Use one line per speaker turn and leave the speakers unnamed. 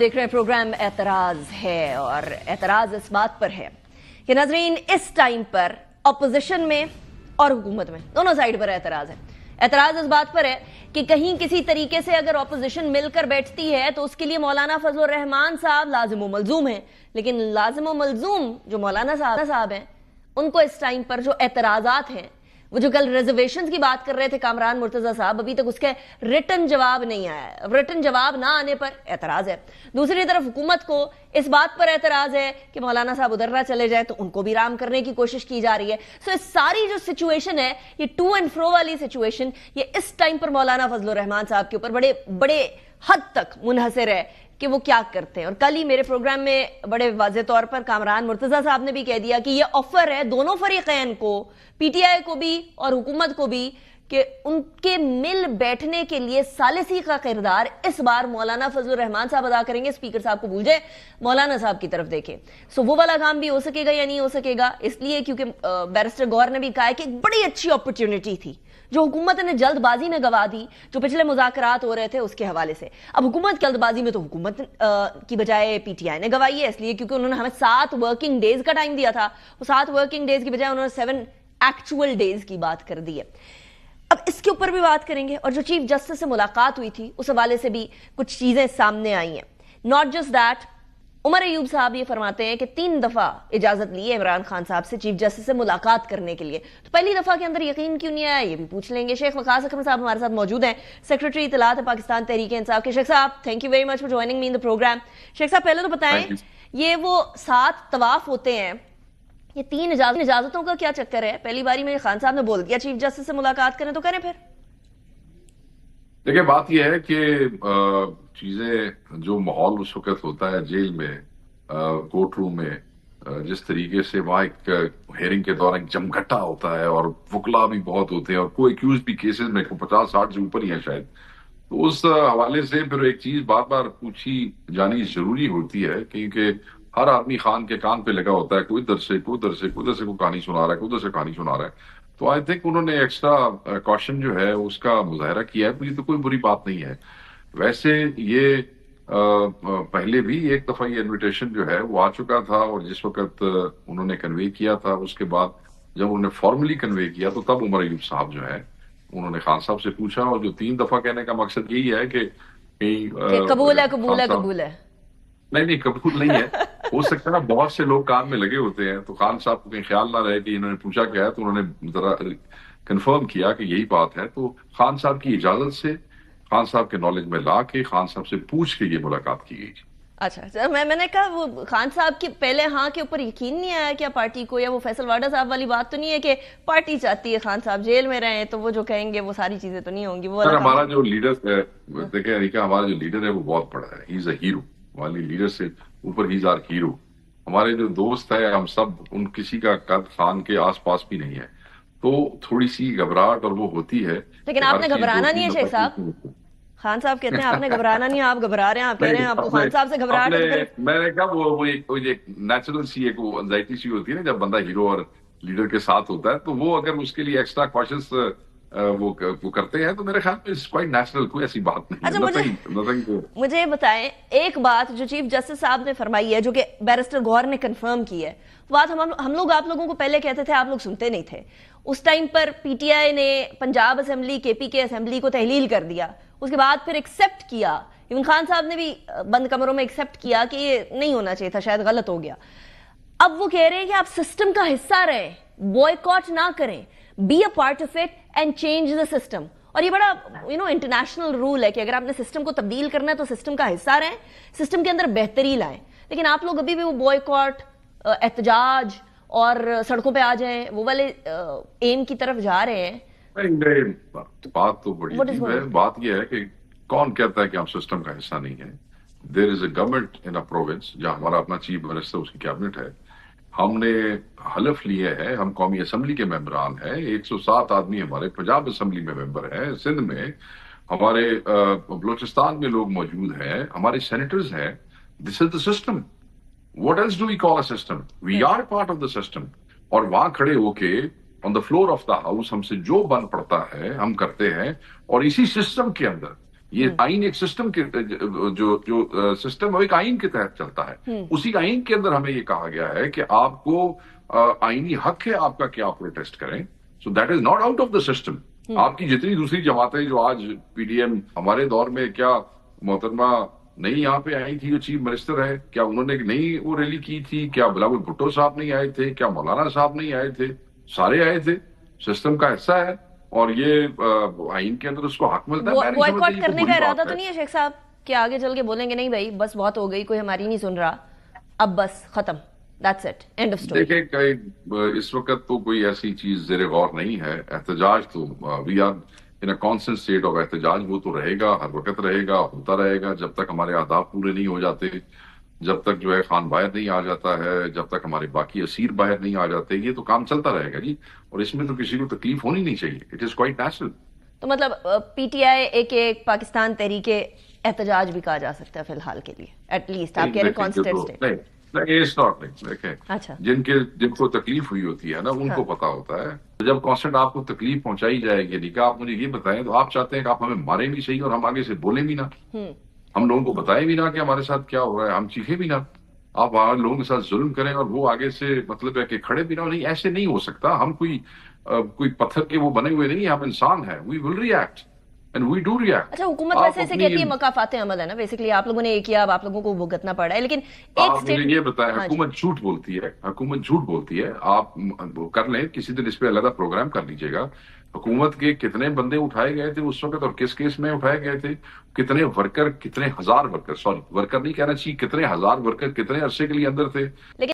دیکھ رہے ہیں پروگرام اعتراض ہے، اور اعتراض اس بات پر ہے کہ ناظرین اس ٹائم پر اپوزیشن میں اور حکومت میں دونوں سائیڈ پر اعتراض ہے۔ اعتراض اس بات پر ہے کہ کہیں کسی طریقے سے اگر اپوزیشن مل کر بیٹھتی ہے تو اس کے لیے مولانا فضل الرحمان صاحب لازم و ملزوم ہیں، لیکن لازم و ملزوم جو مولانا صاحب ہیں ان کو اس ٹائم پر جو اعتراضات ہیں، وہ جو کل ریزرویشنز کی بات کر رہے تھے کامران مرتضی صاحب، ابھی تک اس کے ریٹن جواب نہیں آیا ہے۔ ریٹن جواب نہ آنے پر اعتراض ہے۔ دوسری طرف حکومت کو اس بات پر اعتراض ہے کہ مولانا صاحب ادھر نہ چلے جائیں تو ان کو بھی رام کرنے کی کوشش کی جا رہی ہے۔ سو اس ساری جو سچویشن ہے، یہ ٹو اینڈ فرو والی سچویشن، یہ اس ٹائم پر مولانا فضل الرحمان صاحب کے اوپر بڑے حد تک منحصر ہے کہ وہ کیا کرتے ہیں۔ اور کل ہی میرے پروگرام میں بڑے واضح طور پر کامران مرتضی صاحب نے بھی کہہ دیا کہ یہ آفر ہے دونوں فریقین کو، پی ٹی آئی کو بھی اور حکومت کو بھی، کہ ان کے مل بیٹھنے کے لیے ثالثی کا کردار اس بار مولانا فضل الرحمان صاحب ادا کریں گے۔ اسپیکر صاحب کو بھول جائے، مولانا صاحب کی طرف دیکھیں۔ سو وہ والا کام بھی ہو سکے گا یا نہیں ہو سکے گا، اس لیے کیونکہ بیرسٹر گور نے بھی کہا ہے کہ ایک بڑی اچھی اپرچونٹی تھی جو حکومت نے جلد بازی میں گوا دی، جو پچھلے مذاکرات ہو رہے تھے اس کے حوالے سے۔ اب حکومت جلد بازی میں تو حکومت کی بجائے پی ٹی آئی نے گوائی ہے، اس لیے کیونکہ انہوں نے ہمیں 7 ورکنگ ڈیز کا ٹائم دیا تھا، وہ 7 ورکنگ ڈیز کی بجائے انہوں نے 7 ایکچوئل ڈیز کی بات کر دی ہے۔ اب اس کے اوپر بھی بات کریں گے، اور جو چیف جسٹس سے ملاقات ہوئی تھی اس حوالے سے بھی کچھ چیزیں سامنے آئی ہیں۔ Not just that, Omar Ayub صاحب یہ فرماتے ہیں کہ 3 دفعہ اجازت لی ہے عمران خان صاحب سے چیف جسٹس سے ملاقات کرنے کے لیے، تو پہلی دفعہ کے اندر یقین کیوں نہیں آیا، یہ بھی پوچھ لیں گے۔ شیخ وقاص اکرم صاحب ہمارے ساتھ موجود ہیں، سیکریٹری اطلاعات پاکستان تحریک انصاف کے۔ شیخ صاحب thank you very much for joining me in the program. شیخ صاحب پہلے تو بتائیں یہ وہ 7 طواف ہوتے ہیں، یہ 3 اجازتوں کا کیا چکر ہے؟ پہلی باری میں خان صاحب نے بول دیا چیف جسٹس سے ملاقات کریں تو کریں پھر۔
دیکھیں بات یہ ہے کہ چیزیں جو ماحول اس وقت ہوتا ہے جیل میں، کورٹ روم میں، جس طریقے سے وہاں ایک ہیئرنگ کے دوران جمگھٹا ہوتا ہے اور وکلا بھی بہت ہوتے ہیں اور کوئی ایکیوز بھی کیسز میں 50-60 سے اوپر ہی ہیں شاید، تو اس حوالے سے پھر ایک چیز بار بار پوچھی جانی ضروری ہوتی ہے، کیونکہ ہر آدمی خان کے کان پہ لگا ہوتا ہے، کوئی ادھر سے کوئی ادھر سے کوئی ادھر سے کوئی کہانی سنا رہا ہے، کوئی ادھر سے کہانی سنا رہا ہے۔ تو آئی تھنک انہوں نے ایکسٹرا کوشن جو ہے اس کا مظاہرہ کیا ہے، تو یہ تو کوئی بری بات نہیں ہے۔ ویسے یہ پہلے بھی ایک دفعہ یہ انویٹیشن جو ہے وہ آ چکا تھا، اور جس وقت انہوں نے کنوے کیا تھا، اس کے بعد جب انہوں نے فارملی کنوے کیا تو تب عمر ایوب صاحب جو ہے انہوں نے خان صاحب سے پوچھا، اور جو 3 دفعہ کہنے کا مقصد یہی ہے کہ
قبول ہے قبول ہے قبول ہے۔
نہیں قبول نہیں ہے، ہو سکتا ہے نا بہت سے لوگ کام میں لگے ہوتے ہیں، تو خان صاحب کو کہیں خیال نہ رہے کہ انہوں نے پوچھا کیا ہے، تو انہوں نے ذرا کنفرم کیا کہ یہی بات ہے، تو خان صاحب کی اجازت سے خان صاحب کے نالج میں لا کے خان صاحب سے پوچھ کے یہ ملاقات کی گئی۔
اچھا میں نے کہا وہ خان صاحب کی پہلے ہاں کے اوپر یقین نہیں آیا کیا پارٹی کو، یا وہ فیصل واڈا صاحب والی بات تو نہیں ہے کہ پارٹی چاہتی ہے خان صاحب جیل میں رہیں تو وہ جو کہیں گے وہ ساری چیزیں تو نہیں ہوں گی؟ وہ
ہمارا جو لیڈر ہے، دیکھیں اریکا، ہمارا جو لیڈر ہے وہ بہت بڑا ہے، ہی از اے ہیرو، ہماری لیڈر سے اوپر ہی از آر ہیرو۔ ہمارے جو دوست ہیں ہم سب، ان کسی کا قد خان کے آس پاس بھی نہیں ہے، تو تھوڑی سی گھبراہٹ اور وہ ہوتی ہے۔
لیکن آپ نے گھبرانا نہیں ہے شیخ صاحب، خان صاحب کہتے ہیں آپ نے گھبرانا نہیں ہے، آپ گھبرا رہے ہیں، آپ کہہ رہے ہیں آپ کو خان صاحب سے گھبراہٹ ہے۔
میں نے کہا وہ ایک نیچرل سی ایک انزائٹی سی ہوتی ہے نا جب بندہ ہیرو اور لیڈر کے ساتھ ہوتا ہے، تو وہ اگر اس کے لیے ایکسٹرا کوشش وہ کرتے ہیں تو میرے خیال میں اٹس کوائٹ نیچرل، کوئی ایسی بات نہیں ہے۔
مجھے بتائیں ایک بات جو چیف جسٹس صاحب نے فرمائی ہے، جو کہ بیرسٹر گور نے کنفرم کی ہے، بات ہم لوگ آپ لوگوں کو پہلے کہتے تھے، آپ لوگ سنتے نہیں تھے۔ اس time per P T I نے پنجاب اسمبلی، کے پی کے اسمبلی کو تحلیل کر دیا، اس کے بعد پھر ایکسیپٹ کیا، ایون خان صاحب نے بھی بند کمروں میں ایکسیپٹ کیا کہ یہ نہیں ہونا چاہیے تھا، شاید غلط ہو گیا۔ اب وہ کہہ رہے ہیں کہ آپ سسٹم کا حصہ رہیں، بوائیکاٹ نہ کریں، be a part of it and change the system. اور یہ بڑا انٹرنیشنل رول ہے کہ اگر آپ نے سسٹم کو تبدیل کرنا ہے تو سسٹم کا حصہ رہیں، سسٹم کے اندر بہتری لائیں۔ لیکن آپ لوگ ابھی بھی وہ بوائیکاٹ، احتجاج اور سڑکوں پہ آ جائیں وہ والے ایم کی طرف جا رہے ہیں۔
بات تو بڑی ہے، بات یہ ہے کہ کون کہتا ہے کہ ہم سسٹم کا حصہ نہیں ہیں؟ دیر از a government in a province جہاں ہمارا اپنا چیف منسٹر، اس کی کیبنٹ ہے، ہم نے حلف لیے ہیں، ہم قومی اسمبلی کے ممبران ہیں، 107 آدمی ہمارے پنجاب اسمبلی میں ممبر ہیں، سندھ میں ہمارے بلوچستان میں لوگ موجود ہیں، ہمارے سینیٹرز ہیں۔ This is the system, what else do we call a system? We are part of the system. اور وہاں کھڑے ہو کے on the floor of the house ہم سے جو بن پڑتا ہے ہم کرتے ہیں، اور اسی سسٹم کے اندر یہ آئین ایک سسٹم کے جو سسٹم ہے ایک آئین کے تحت چلتا ہے. اسی آئین کے اندر ہمیں یہ کہا گیا ہے کہ آپ کو آئینی حق ہے آپ کا کہ آپ پروٹیسٹ کریں. So that is not out of the system. آپ کی جتنی دوسری جماعتیں جو آج پی ڈی ایم ہمارے دور میں کیا محترمہ نہیں یہاں پہ آئی تھی جو چیف منسٹر ہے, کیا انہوں نے نہیں وہ ریلی کی تھی, کیا بلاول بھٹو صاحب نہیں آئے تھے, کیا مولانا صاحب نہیں آئے تھے, سارے آئے تھے. سسٹم کا حصہ ہے اور یہ آئین کے اندر اس کو حق ملتا ہے.
بوائکاٹ کرنے کا ارادہ تو نہیں ہے شیخ صاحب کہ آگے چل کے بولیں گے نہیں بھائی بس بہت ہو گئی, کوئی ہماری نہیں سن رہا, اب بس ختم, that's it, end of story.
دیکھیں اس وقت تو کوئی ایسی چیز زیر غور نہیں ہے. احتجاج تو we are in a constant state of احتجاج, وہ تو رہے گا, ہر وقت رہے گا, ہوتا رہے گا جب تک ہمارے اہداف پورے نہیں ہو جاتے, جب تک جو ہے خان باہر نہیں آ جاتا ہے, جب تک ہمارے باقی اسیر باہر نہیں آ جاتے. یہ تو کام چلتا رہے گا جی, اور اس میں تو کسی کو تکلیف ہونی نہیں چاہیے. It is quite natural.
تو مطلب پی ٹی آئی ایک پاکستان تحریک احتجاج بھی کہا جا سکتا ہے فی الحال کے لیے, ایٹ لیسٹ آپ کہہ رہے کانسٹنٹ.
نہیں, جن کو تکلیف ہوئی ہوتی ہے نا ان کو پتا ہوتا ہے. جب کانسٹنٹ آپ کو تکلیف پہنچائی جائے گی, کہ آپ مجھے یہ بتائیں تو آپ چاہتے ہیں کہ آپ ہمیں ماریں بھی صحیح اور ہم آگے سے بولیں بھی نہ, ہم لوگوں کو بتائیں بھی نہ کہ ہمارے ساتھ کیا ہو رہا ہے, ہم چیخیں بھی نہ, آپ لوگوں کے ساتھ ظلم کریں اور وہ آگے سے مطلب ہے کہ کھڑے بھی نہ. نہیں, ایسے نہیں ہو سکتا. ہم کوئی پتھر کے وہ بنے ہوئے نہیں ہیں, ہم انسان ہیں. We will react and we do react.
اچھا, حکومت ویسے ایسے کہتی ہے مکافات عمل ہے نا, بیسیکلی آپ لوگوں نے یہ کیا, اب آپ لوگوں کو بھگتنا پڑا ہے. لیکن
آپ مجھے یہ بتائیں, حکومت جھوٹ بولتی ہے, حکومت جھوٹ بولتی ہے. آپ کر لیں کسی دن اس پہ علیحدہ پروگرام کر لیجیے گا. حکومت کے کتنے بندے اٹھائے گئے تھے اس وقت اور کس کیس میں اٹھائے گئے تھے, کتنے ورکر, کتنے ہزار ورکر, سوری ورکر نہیں کہنا چاہیے, کتنے ہزار ورکر کتنے عرصے کے لیے اندر تھے.